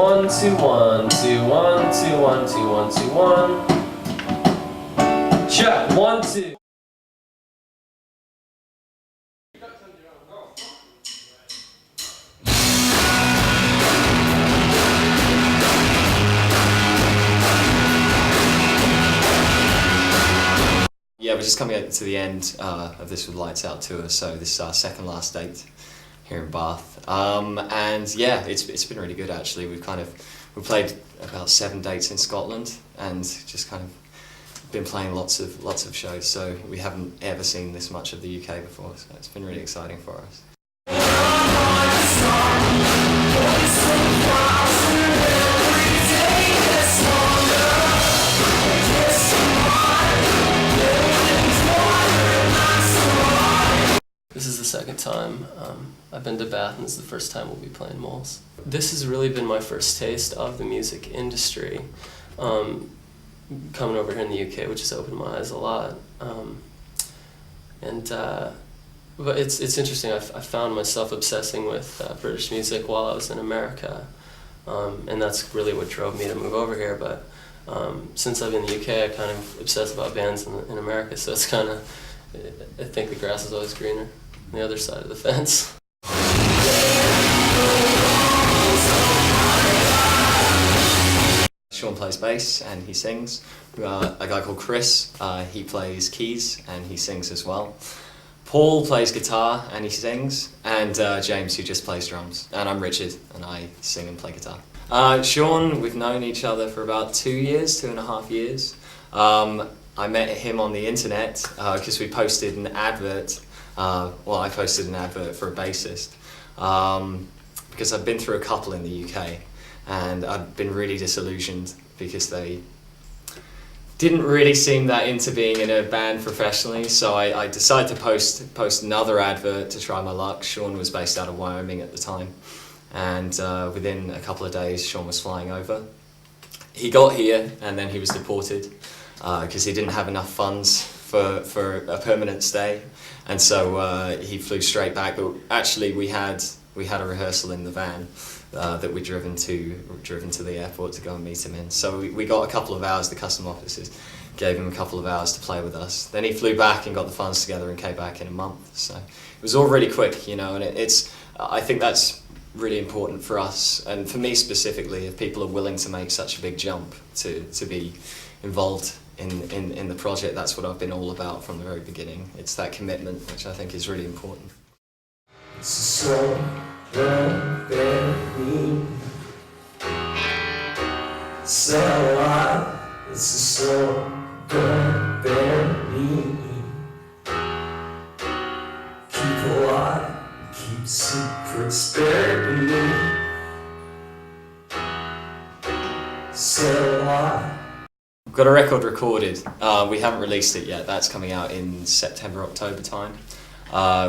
1 2 1 2 1 2 1 2 1 2 1. Check 1 2. Yeah, we're just coming up to the end of this with Lights Out tour, so this is our second last date here in Bath. And yeah, it's been really good actually. We played about 7 dates in Scotland and just kind of been playing lots of shows, so we haven't ever seen this much of the UK before, so it's been really exciting for us. This is the second time I've been to Bath, and this is the first time we'll be playing Moles. This has really been my first taste of the music industry, coming over here in the UK, which has opened my eyes a lot. But it's interesting. I found myself obsessing with British music while I was in America, and that's really what drove me to move over here. But since I've been in the UK, I kind of obsess about bands in America, so it's kind of, I think the grass is always greener on the other side of the fence. Sean plays bass and he sings. A guy called Chris, he plays keys and he sings as well. Paul plays guitar and he sings, and James, who just plays drums. And I'm Richard, and I sing and play guitar. Sean, we've known each other for about 2.5 years. I met him on the internet because we posted an advert. I posted an advert for a bassist because I've been through a couple in the UK, and I've been really disillusioned because they didn't really seem that into being in a band professionally. So I decided to post another advert to try my luck. Sean was based out of Wyoming at the time, and within a couple of days, Sean was flying over. He got here and then he was deported because he didn't have enough funds for a permanent stay, and so he flew straight back. But actually, we had a rehearsal in the van that we'd driven to the airport to go and meet him in. So we got a couple of hours. The custom officers gave him a couple of hours to play with us. Then he flew back and got the funds together and came back in a month. So it was all really quick, you know. And I think that's really important for us, and for me specifically, if people are willing to make such a big jump to be involved in the project. That's what I've been all about from the very beginning. It's that commitment, which I think is really important. So very so hard, it's so very keep alive, keep secrets buried. So hard. We've got a record recorded. We haven't released it yet. That's coming out in September, October time.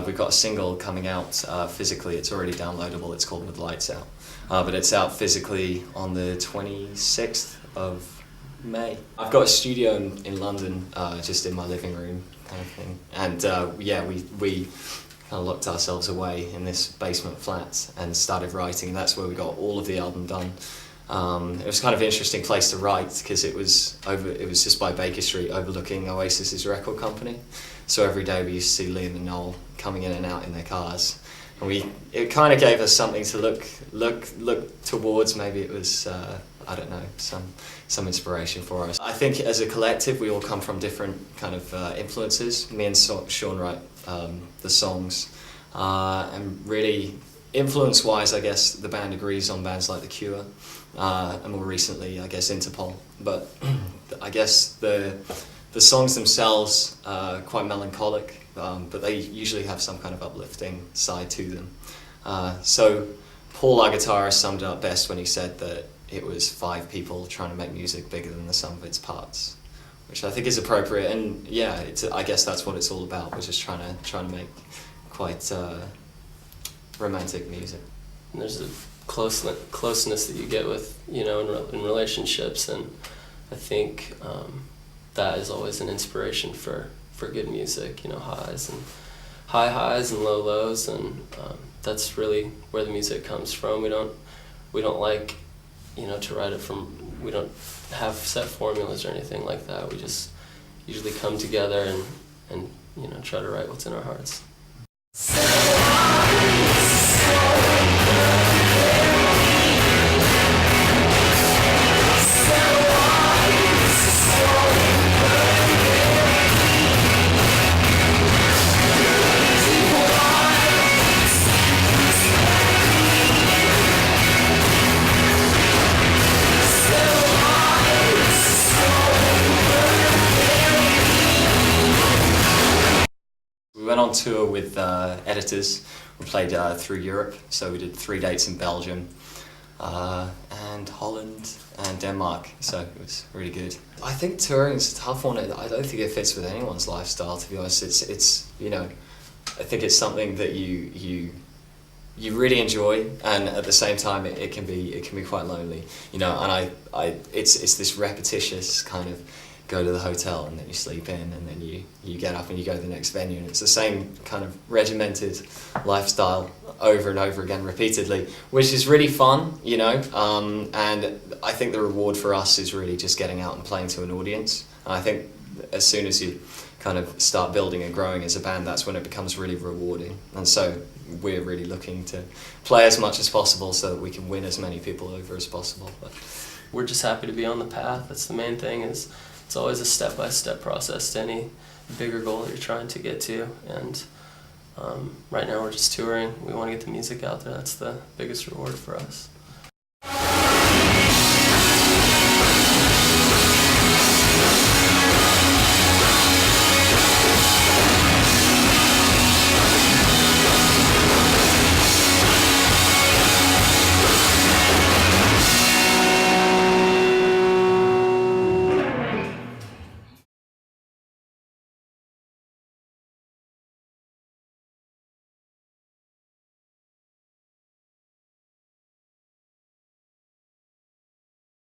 We've got a single coming out physically. It's already downloadable. It's called With Lights Out. But it's out physically on the 26th of May. I've got a studio in London, just in my living room kind of thing. And we kind of locked ourselves away in this basement flat and started writing. And that's where we got all of the album done. It was kind of an interesting place to write because it was just by Baker Street, overlooking Oasis's record company. So every day we used to see Liam and Noel coming in and out in their cars, and it kind of gave us something to look towards. Maybe it was I don't know, some inspiration for us. I think as a collective we all come from different kind of influences. Me and Sean write the songs, and really influence-wise, I guess the band agrees on bands like The Cure, and more recently, I guess, Interpol. But I guess the songs themselves are quite melancholic, but they usually have some kind of uplifting side to them. So Paul, our guitarist, summed it up best when he said that it was 5 people trying to make music bigger than the sum of its parts, which I think is appropriate. And yeah, I guess that's what it's all about. We're just trying to make quite romantic music. And there's a closeness that you get with, you know, in relationships, and I think that is always an inspiration for good music. You know, high highs and low lows, and that's really where the music comes from. We don't like to write it from. We don't have set formulas or anything like that. We just usually come together and try to write what's in our hearts. We went on tour with editors. We played through Europe, so we did 3 dates in Belgium, and Holland and Denmark, so it was really good. I think touring is a tough one. I don't think it fits with anyone's lifestyle, to be honest. It's I think it's something that you really enjoy, and at the same time it can be quite lonely, and it's this repetitious kind of go to the hotel and then you sleep in and then you get up and you go to the next venue, and it's the same kind of regimented lifestyle over and over again repeatedly, which is really fun, and I think the reward for us is really just getting out and playing to an audience. And I think as soon as you kind of start building and growing as a band, that's when it becomes really rewarding. And so we're really looking to play as much as possible so that we can win as many people over as possible. But we're just happy to be on the path. That's the main thing. It's always a step-by-step process to any bigger goal that you're trying to get to. And right now we're just touring. We want to get the music out there. That's the biggest reward for us.